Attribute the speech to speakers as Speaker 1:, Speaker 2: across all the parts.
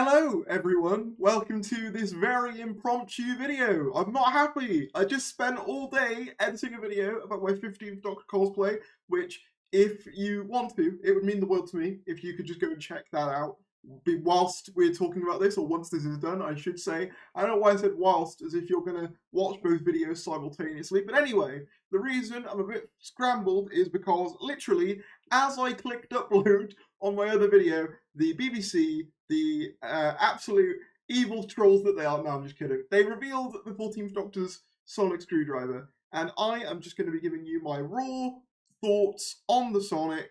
Speaker 1: Hello everyone, welcome to this very impromptu video. I'm not happy. I just spent all day editing a video about my 15th Doctor cosplay, which if you want to, it would mean the world to me if you could just go and check that out. Whilst we're talking about this, or once this is done, I should say. I don't know why I said whilst, as if you're going to watch both videos simultaneously. But anyway, the reason I'm a bit scrambled is because literally, as I clicked upload on my other video, the BBC, the absolute evil trolls that they are, no, I'm just kidding, they revealed the 14th Doctor's sonic screwdriver, and I am just going to be giving you my raw thoughts on the sonic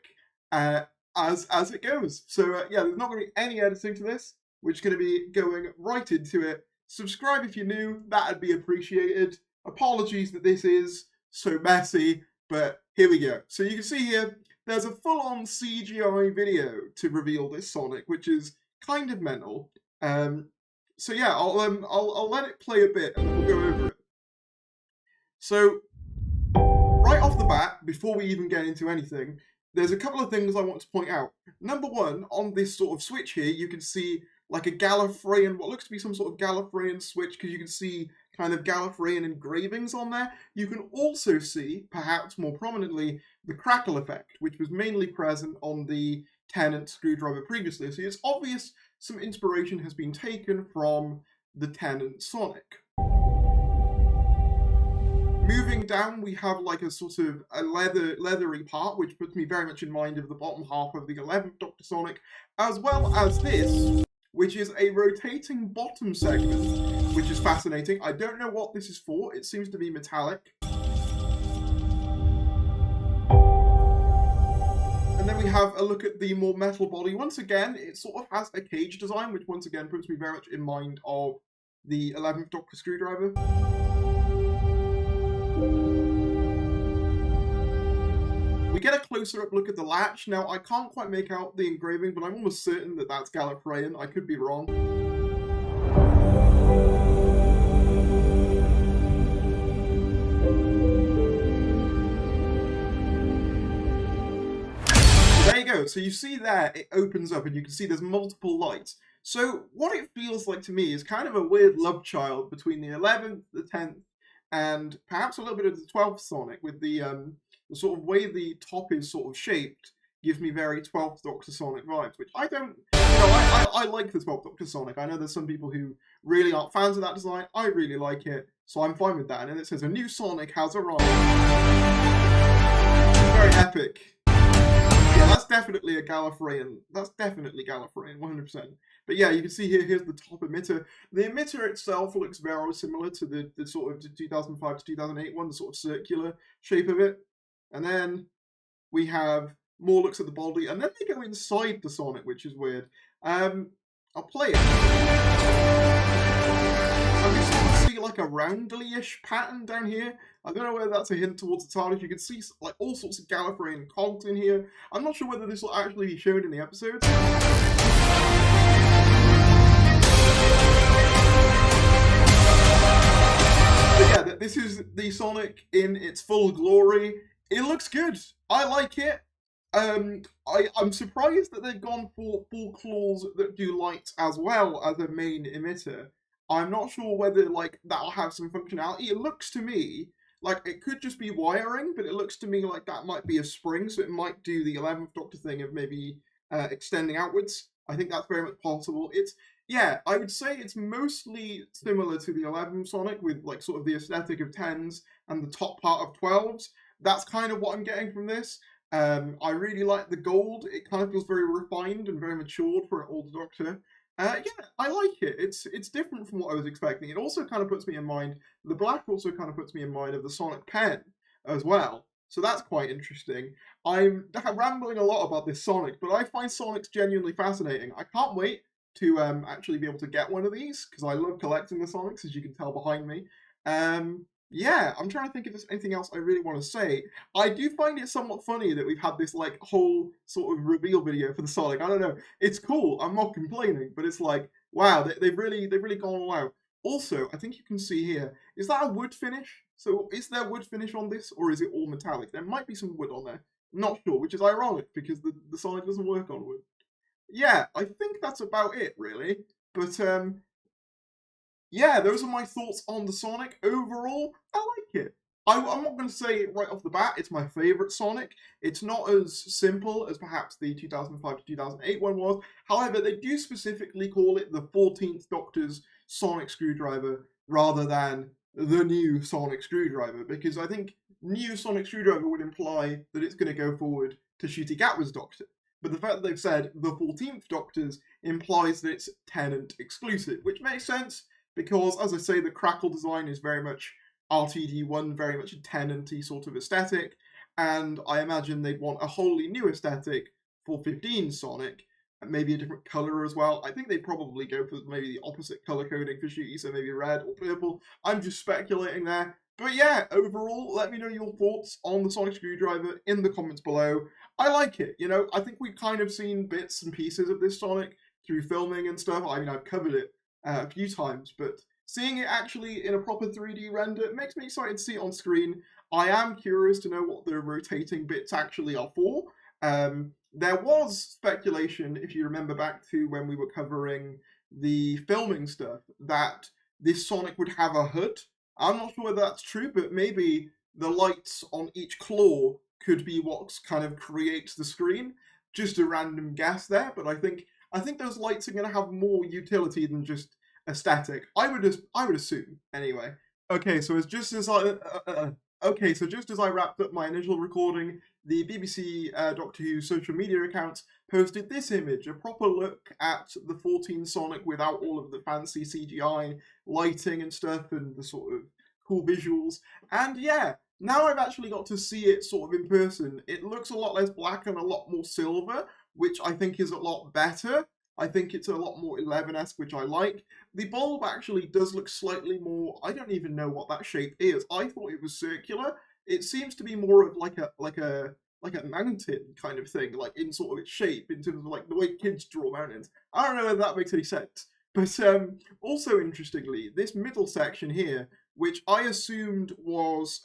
Speaker 1: as it goes. So yeah, there's not going to be any editing to this. We're just going to be going right into it. Subscribe if you're new, that'd be appreciated. Apologies that this is so messy, but here we go. So you can see here, there's a full-on CGI video to reveal this Sonic, which is kind of mental. So yeah, I'll let it play a bit and we'll go over it. So right off the bat, before we even get into anything, there's a couple of things I want to point out. Number one, on this sort of switch here, you can see like a Gallifreyan, what looks to be some sort of Gallifreyan switch, because you can see kind of Gallifreyan engravings on there. You can also see, perhaps more prominently, the crackle effect, which was mainly present on the TENNANT screwdriver previously. So it's obvious some inspiration has been taken from the TENNANT Sonic. Moving down, we have like a sort of a leathery part, which puts me very much in mind of the bottom half of the 11th Doctor Sonic, as well as this, which is a rotating bottom segment, which is fascinating. I don't know what this is for. It seems to be metallic. And then we have a look at the more metal body. Once again, it sort of has a cage design, which once again puts me very much in mind of the 11th Doctor screwdriver. We get a closer up look at the latch. Now, I can't quite make out the engraving, but I'm almost certain that that's Gallifreyan. I could be wrong. So there you go. So you see there, it opens up and you can see there's multiple lights. So what it feels like to me is kind of a weird love child between the 11th, the 10th, and perhaps a little bit of the 12th Sonic, with the sort of way the top is sort of shaped gives me very 12th Doctor Sonic vibes, which I don't, I like the 12th Doctor Sonic. I know there's some people who really aren't fans of that design. I really like it, so I'm fine with that. And then it says, a new Sonic has arrived. Very epic. Yeah, that's definitely a Gallifreyan. That's definitely Gallifreyan, 100%. But yeah, you can see here, here's the top emitter. The emitter itself looks very similar to the sort of 2005 to 2008 one, the sort of circular shape of it. And then we have more looks at the body, and then they go inside the Sonic, which is weird. I'll play it. And we sort of see like a roundly-ish pattern down here. I don't know whether that's a hint towards the TARDIS. You can see like all sorts of Gallifreyan cogs in here. I'm not sure whether this will actually be shown in the episodes. But yeah, this is the Sonic in its full glory. It looks good. I like it. I'm surprised that they've gone for full claws that do lights as well as a main emitter. I'm not sure whether like that'll have some functionality. It looks to me like it could just be wiring, but it looks to me like that might be a spring, so it might do the 11th Doctor thing of maybe extending outwards. I think that's very much possible. Yeah, I would say it's mostly similar to the 11th Sonic, with like sort of the aesthetic of 10s and the top part of 12s. That's kind of what I'm getting from this. I really like the gold. It kind of feels very refined and very matured for an older Doctor. Yeah, I like it. It's different from what I was expecting. It also kind of puts me in mind, the black also kind of puts me in mind of the Sonic pen as well. So that's quite interesting. I'm rambling a lot about this Sonic, but I find Sonics genuinely fascinating. I can't wait to actually be able to get one of these, because I love collecting the Sonics, as you can tell behind me. Yeah, I'm trying to think if there's anything else I really want to say. I do find it somewhat funny that we've had this like whole sort of reveal video for the Sonic. I don't know. It's cool. I'm not complaining, but it's like, wow, they've really gone all out. Also, I think you can see here, is that a wood finish? So is there wood finish on this, or is it all metallic? There might be some wood on there. Not sure, which is ironic because the Sonic doesn't work on wood. Yeah, I think that's about it, really. But yeah, those are my thoughts on the Sonic. Overall, I like it. I'm not going to say right off the bat it's my favourite Sonic. It's not as simple as perhaps the 2005 to 2008 one was. However, they do specifically call it the 14th Doctor's Sonic Screwdriver rather than the new Sonic Screwdriver, because I think new Sonic Screwdriver would imply that it's going to go forward to Ncuti Gatwa's Doctor. But the fact that they've said the 14th Doctor's implies that it's Tennant exclusive, which makes sense because, as I say, the crackle design is very much RTD1, very much a Tennant-y sort of aesthetic, and I imagine they'd want a wholly new aesthetic for 15 Sonic, and maybe a different colour as well. I think they'd probably go for maybe the opposite colour coding for Ncuti, so maybe red or purple. I'm just speculating there. But yeah, overall, let me know your thoughts on the Sonic Screwdriver in the comments below. I like it, you know, I think we've kind of seen bits and pieces of this Sonic through filming and stuff. I mean, I've covered it a few times, but seeing it actually in a proper 3D render makes me excited to see it on screen. I am curious to know what the rotating bits actually are for. There was speculation, if you remember back to when we were covering the filming stuff, that this Sonic would have a hood. I'm not sure whether that's true, but maybe the lights on each claw could be what kind of creates the screen. Just a random guess there, but I think those lights are going to have more utility than just aesthetic. I would assume anyway. Okay, so just as I wrapped up my initial recording, the BBC Doctor Who social media account posted this image, a proper look at the 14 Sonic without all of the fancy CGI lighting and stuff and the sort of cool visuals. And yeah, now I've actually got to see it sort of in person. It looks a lot less black and a lot more silver, which I think is a lot better. I think it's a lot more 11-esque, which I like. The bulb actually does look slightly more, I don't even know what that shape is. I thought it was circular. It seems to be more of like a mountain kind of thing, like in sort of its shape, in terms of like the way kids draw mountains. I don't know whether that makes any sense. But also interestingly, this middle section here, which I assumed was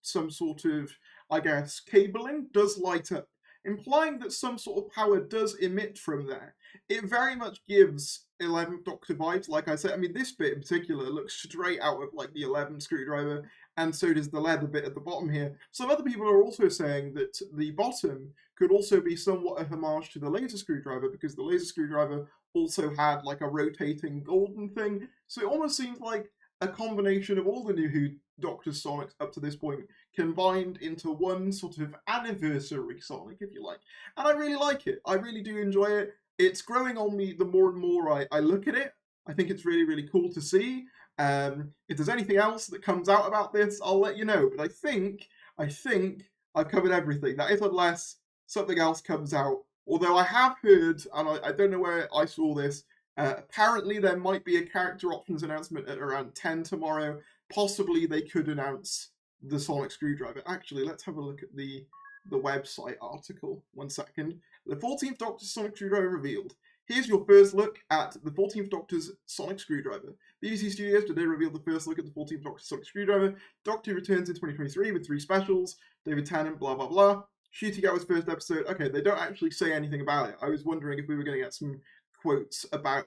Speaker 1: some sort of, I guess, cabling, does light up, implying that some sort of power does emit from there. It very much gives 11th Doctor vibes, like I said. I mean, this bit in particular looks straight out of like the 11th screwdriver, and so does the leather bit at the bottom here. Some other people are also saying that the bottom could also be somewhat a homage to the laser screwdriver, because the laser screwdriver also had like a rotating golden thing. So it almost seems like a combination of all the new Who Doctor Sonics up to this point combined into one sort of anniversary Sonic, if you like. And I really like it. I really do enjoy it. It's growing on me the more and more I look at it. I think it's really, really cool to see. If there's anything else that comes out about this, I'll let you know. But I think I've covered everything. That is unless something else comes out. Although I have heard, and I don't know where I saw this, apparently there might be a character options announcement at around 10 tomorrow. Possibly they could announce the Sonic Screwdriver. Actually, let's have a look at the website article. 1 second. The 14th Doctor's Sonic Screwdriver revealed. Here's your first look at the 14th Doctor's Sonic Screwdriver. BBC Studios today revealed the first look at the 14th Doctor's Sonic Screwdriver. Doctor returns in 2023 with 3 specials. David Tennant, blah, blah, blah. Ncuti Gatwa's first episode. Okay, they don't actually say anything about it. I was wondering if we were going to get some quotes about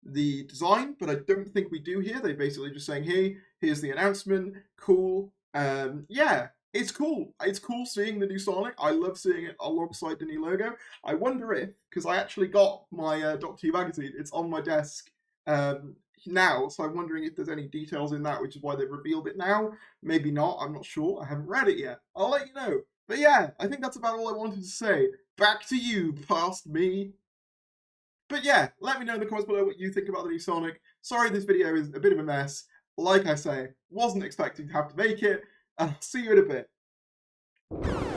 Speaker 1: the design, but I don't think we do here. They're basically just saying, hey, here's the announcement. Cool. Yeah. It's cool. It's cool seeing the new Sonic. I love seeing it alongside the new logo. I wonder if, because I actually got my Doctor Who magazine, it's on my desk now, so I'm wondering if there's any details in that, which is why they've revealed it now. Maybe not, I'm not sure. I haven't read it yet. I'll let you know. But yeah, I think that's about all I wanted to say. Back to you, past me. But yeah, let me know in the comments below what you think about the new Sonic. Sorry this video is a bit of a mess. Like I say, wasn't expecting to have to make it. And I'll see you in a bit.